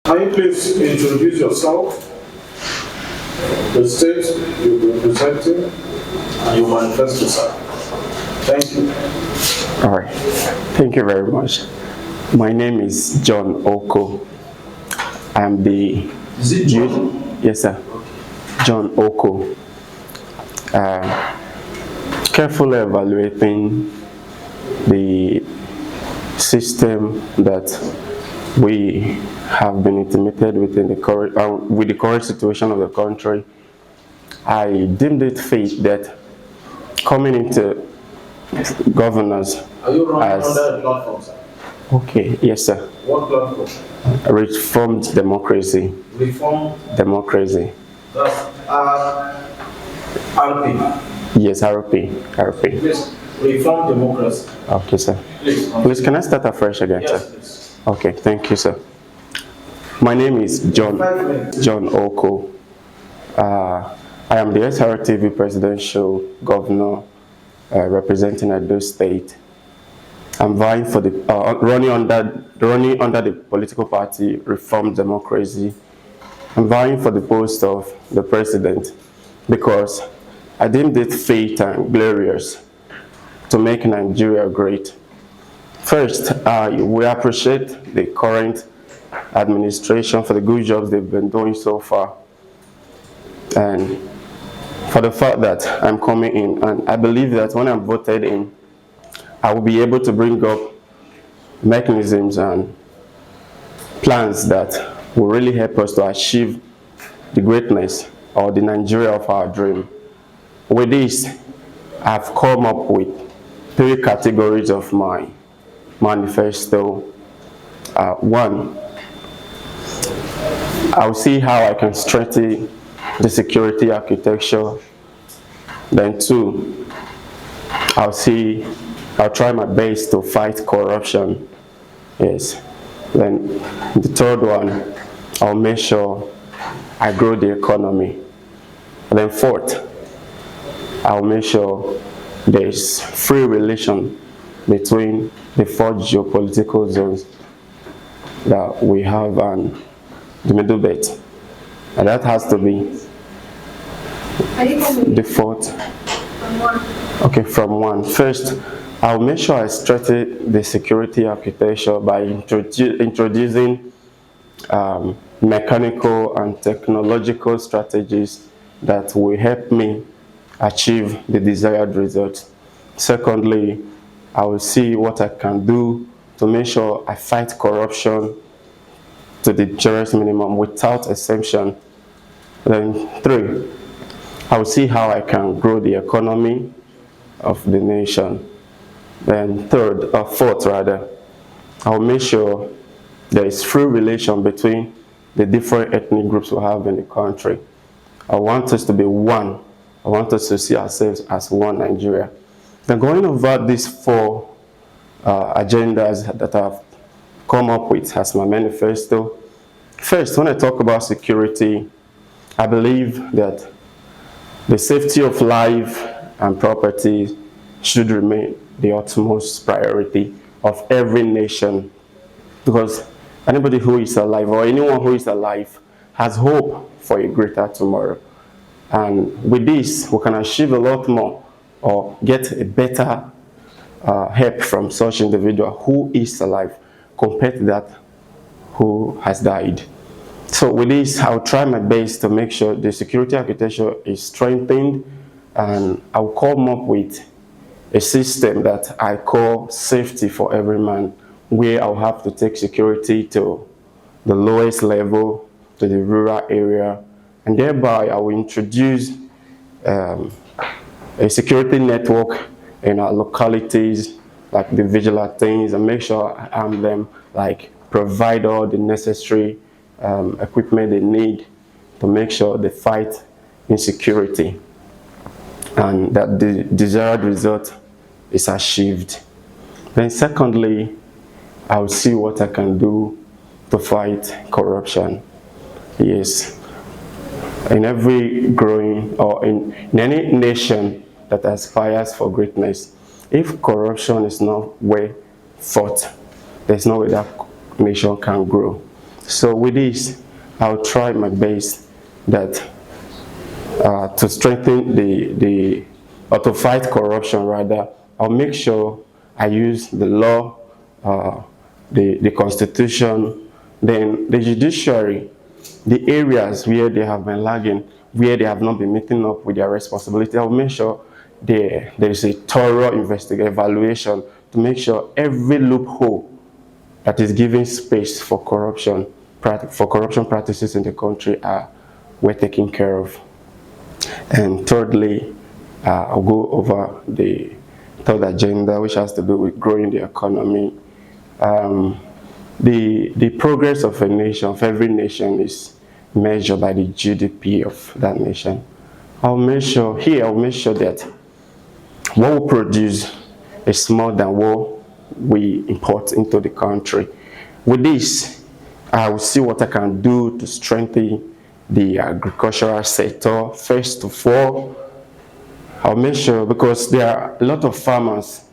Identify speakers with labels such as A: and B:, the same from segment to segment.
A: Can you please introduce yourself, the state you're representing, and your manifesto, sir? Thank you.
B: All right. Thank you very much. My name is John Oko. I am the...
A: Is it John?
B: Yes, sir. John Oko. Carefully evaluating the system that we have been intimated within with the current situation of the country, I deemed it fate that coming into governance.
A: Are you running under a platform, sir?
B: Okay, yes, sir.
A: What platform?
B: Reformed democracy.
A: Reformed?
B: Democracy.
A: That's RP.
B: Yes, RP.
A: Please, reform democracy.
B: Okay, sir.
A: Please,
B: can I start afresh again,
A: yes,
B: sir?
A: please.
B: Okay, thank you, sir. My name is John Oko. I am the SRTV presidential governor representing Edo State. I'm vying for the running under the political party Reformed Democracy. I'm vying for the post of the president because I deemed it fate and glorious to make Nigeria great. First, we appreciate the current administration for the good jobs they've been doing so far, and for the fact that I'm coming in, and I believe that when I'm voted in, I will be able to bring up mechanisms and plans that will really help us to achieve the greatness or the Nigeria of our dream. With this, I've come up with 3 categories of my manifesto. One, I'll see how I can strengthen the security architecture. Then 2, I'll try my best to fight corruption. Yes. Then the 3rd one, I'll make sure I grow the economy. And then 4th, I'll make sure there's free relation between the 4 geopolitical zones that we have and the Middle Belt. And that has to be the 4th. Okay, from 1. First, I'll make sure I strengthen the security architecture by introducing mechanical and technological strategies that will help me achieve the desired results. Secondly, I will see what I can do to make sure I fight corruption to the generous minimum without exemption. Then 3, I will see how I can grow the economy of the nation. Then 4th rather, I'll make sure there is free relation between the different ethnic groups we have in the country. I want us to be one. I want us to see ourselves as one Nigeria. Then going over these 4 agendas that I've come up with as my manifesto. First, when I talk about security, I believe that the safety of life and property should remain the utmost priority of every nation, because anybody who is alive or anyone who is alive has hope for a greater tomorrow. And with this, we can achieve a lot more or get a better help from such individual who is alive compared to that who has died. So with this, I'll try my best to make sure the security architecture is strengthened, and I'll come up with a system that I call safety for every man, where I'll have to take security to the lowest level, to the rural area, and thereby I will introduce a security network in our localities, like the vigilantes, and make sure I arm them, like provide all the necessary equipment they need to make sure they fight insecurity and that the desired result is achieved. Then secondly, I'll see what I can do to fight corruption. Yes, in every growing or in any nation that aspires for greatness, if corruption is not well fought, there's no way that nation can grow. So with this, I'll try my best that to strengthen or to fight corruption rather. I'll make sure I use the law, the constitution, then the judiciary, the areas where they have been lagging, where they have not been meeting up with their responsibility. I'll make sure there is a thorough evaluation to make sure every loophole that is giving space for corruption practices in the country were taken care of. And thirdly, I'll go over the third agenda, which has to do with growing the economy. The progress of a nation, of every nation, is measured by the GDP of that nation. I'll make sure that what we produce is more than what we import into the country. With this, I will see what I can do to strengthen the agricultural sector. First of all, I'll make sure, because there are a lot of farmers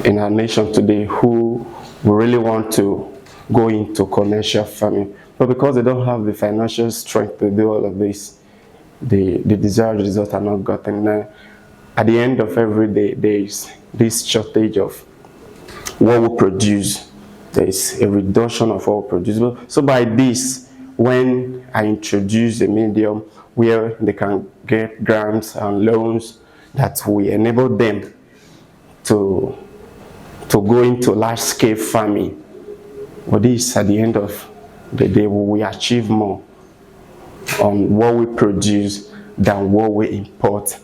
B: in our nation today who really want to go into commercial farming, but because they don't have the financial strength to do all of this, the desired results are not gotten. At the end of every day, there is this shortage of what we produce. There is a reduction of what we produce. So by this, when I introduce a medium where they can get grants and loans that will enable them to go into large-scale farming, but this, at the end of the day, we achieve more on what we produce than what we import.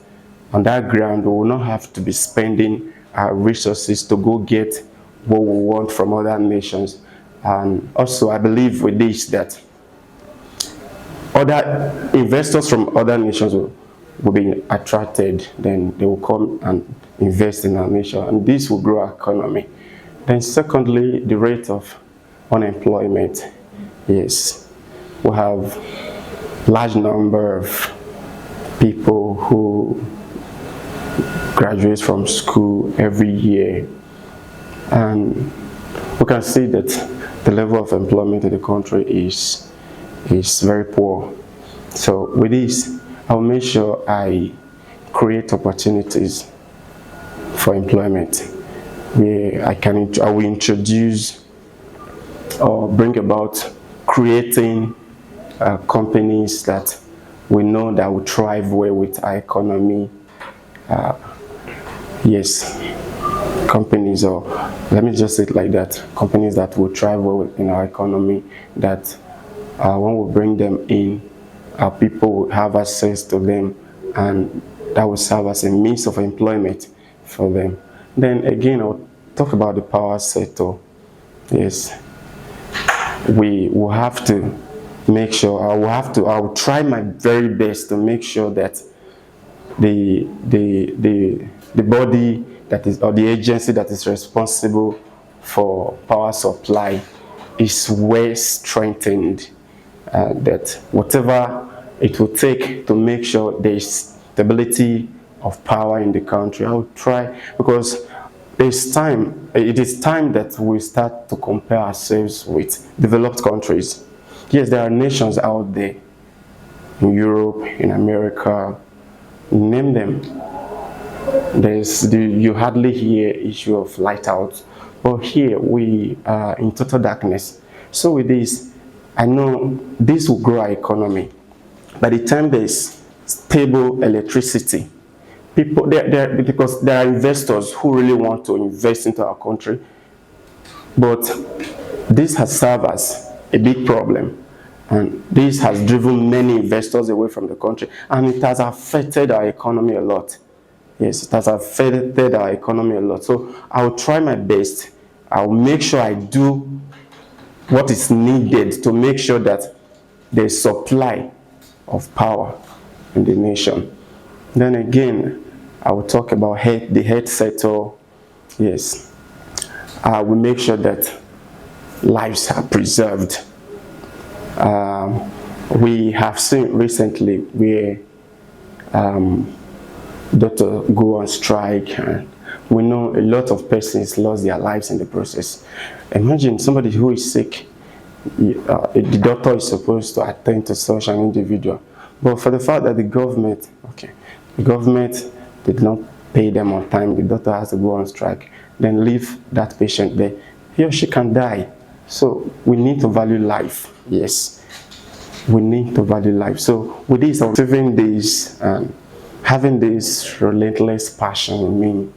B: On that ground, we will not have to be spending our resources to go get what we want from other nations. And also, I believe with this that other investors from other nations will be attracted, then they will come and invest in our nation, and this will grow our economy. Then secondly, the rate of unemployment. Yes, we have large number of people who graduate from school every year, and we can see that the level of employment in the country is very poor. So with this, I'll make sure I create opportunities for employment where I will introduce or bring about creating companies that we know that will thrive well with our economy. Yes, companies, or let me just say it like that, companies that will thrive well in our economy, that when we bring them in, our people will have access to them, and that will serve as a means of employment for them. Then again, I'll talk about the power sector. Yes, we will have to make sure, I will try my very best to make sure that the body that is, or the agency that is responsible for power supply is well strengthened, that whatever it will take to make sure there is stability of power in the country, I will try, because it is time that we start to compare ourselves with developed countries. Yes, there are nations out there in Europe, in America, name them. You hardly hear issue of light out, but here we are in total darkness. So with this, I know this will grow our economy. By the time there is stable electricity, because there are investors who really want to invest into our country, but this has served as a big problem, and this has driven many investors away from the country, and it has affected our economy a lot. Yes, it has affected our economy a lot. So I'll try my best. I'll make sure I do what is needed to make sure that there's supply of power in the nation. Then again, I will talk about the health sector. Yes, I will make sure that lives are preserved. We have seen recently where doctors go on strike, and we know a lot of persons lost their lives in the process. Imagine somebody who is sick, the doctor is supposed to attend to such an individual. But for the fact that the government did not pay them on time, the doctor has to go on strike, then leave that patient there, he or she can die. So we need to value life. Yes, we need to value life. So with this, I'm receiving this and having this relentless passion in me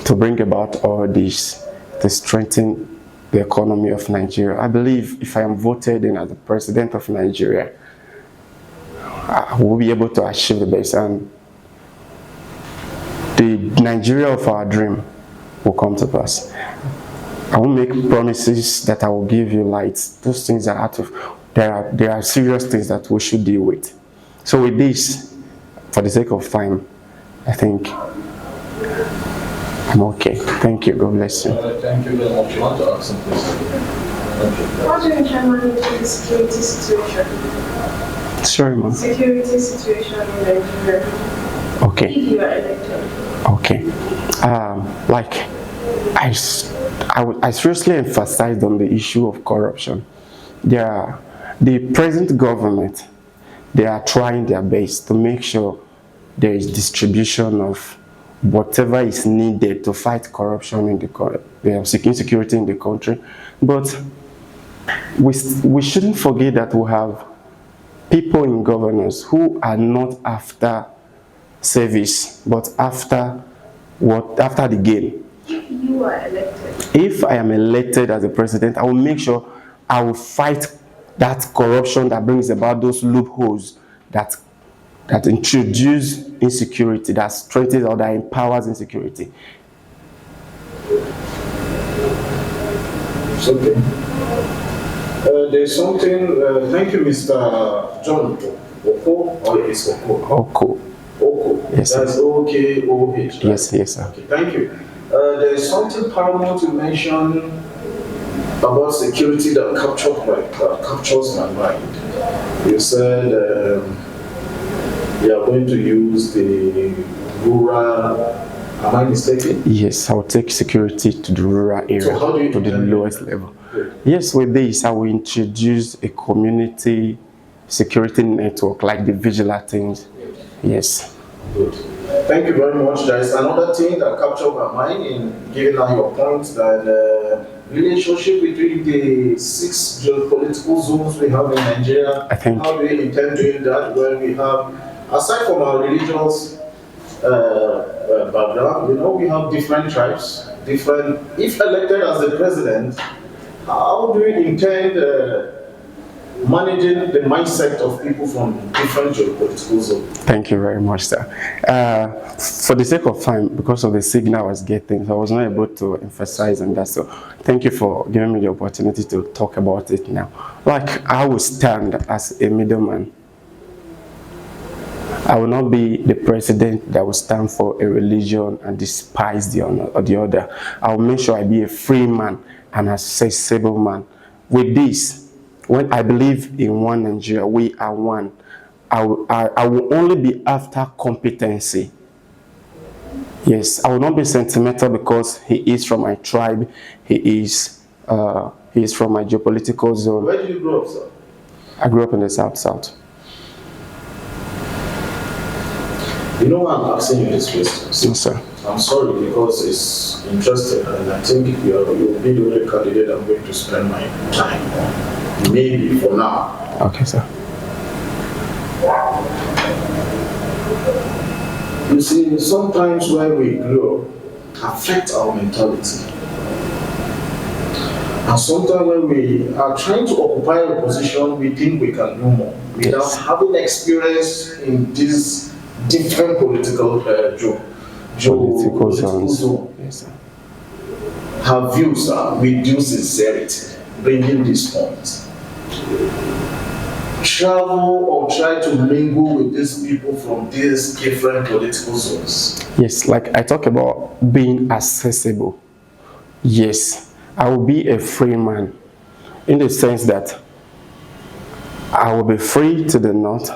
B: to bring about all this to strengthen the economy of Nigeria. I believe if I am voted in as the president of Nigeria, I will be able to achieve the best, and the Nigeria of our dream will come to pass. I won't make promises that I will give you light. Those things are out of, there are serious things that we should deal with. So with this, for the sake of time, I think I'm okay. Thank you. God bless you.
A: Thank you very much. You want to ask some questions?
C: How do you manage the security situation?
B: Sorry, ma'am.
C: Security situation in Nigeria.
B: Okay.
C: If you are elected.
B: Okay. Like, I seriously emphasized on the issue of corruption. The present government, they are trying their best to make sure there is distribution of whatever is needed to fight corruption in the insecurity in the country. But we shouldn't forget that we have people in governance who are not after service, but after the gain.
C: If you are elected.
B: If I am elected as a president, I will make sure I will fight that corruption that brings about those loopholes that introduce insecurity, that strengthens or that empowers insecurity.
A: It's okay. There's something, thank you, Mr. John Oko, or is Oko?
B: Oko.
A: Oko.
B: Yes,
A: that's O-K-O-H. Right?
B: Yes, sir.
A: Okay, thank you. There's something paramount to mention about security that captures my mind. You said you are going to use the rural. Am I mistaken?
B: Yes, I will take security to the rural area,
A: So how do you
B: to the lowest level. Yes, with this, I will introduce a community security network like the vigilantes. Yes.
A: Good. Thank you very much. There is another thing that captured my mind in giving out your points, that relationship between the 6 geopolitical zones we have in Nigeria. How do we intend doing that when we have, aside from our religious background, we have different tribes, if elected as the president, how do we intend managing the mindset of people from different geopolitical zones?
B: Thank you very much, sir. For the sake of time, because of the signal I was getting, so I was not able to emphasize on that. So thank you for giving me the opportunity to talk about it now. Like, I will stand as a middleman. I will not be the president that will stand for a religion and despise the other. I will make sure I be a free man and accessible man. With this, when I believe in one Nigeria, we are one, I will only be after competency. Yes, I will not be sentimental because he is from my tribe, he is from my geopolitical zone.
A: Where did you grow up, sir?
B: I grew up in the South.
A: You know why I'm asking you this question?
B: Yes, sir.
A: I'm sorry because it's interesting, and I think you'll be the only candidate I'm going to spend my time on. Maybe for now.
B: Okay, sir.
A: You see, sometimes when we grow, affect our mentality. And sometimes when we are trying to occupy a position, we think we can do more without having experience in this different political zone.
B: Yes, sir.
A: Have you, sir, with due sincerity, bringing this point, travel or try to mingle with these people from these different political zones?
B: Yes, like I talk about being accessible. Yes, I will be a free man in the sense that I will be free to the north,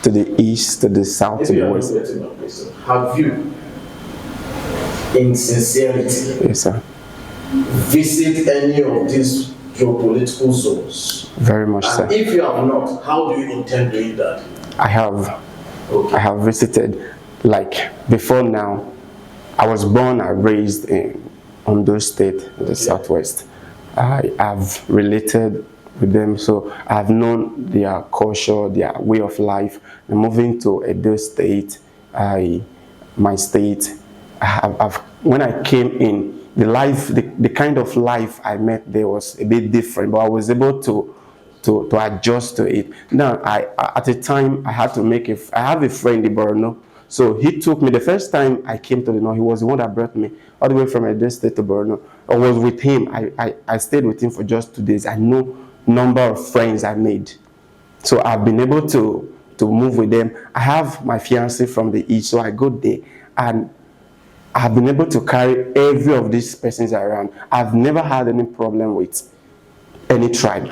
B: to the east, to the south, to the west.
A: Have you, in sincerity,
B: yes, sir,
A: visit any of these your political zones?
B: Very much,
A: And
B: sir.
A: if you have not, how do you intend doing that?
B: I have.
A: Okay.
B: I have visited, like before now, I was born and raised in Ondo State, in the Southwest. I have related with them, so I've known their culture, their way of life. And moving to Edo State, my state, when I came in, the life, the kind of life I met there was a bit different, but I was able to adjust to it. Now, at the time, I had to I have a friend in Borno, so he took me, the first time I came to the north, he was the one that brought me all the way from Edo State to Borno. I was with him, I stayed with him for just 2 days. I know number of friends I made. So I've been able to move with them. I have my fiancé from the east, so I go there, and I've been able to carry every of these persons around. I've never had any problem with any tribe.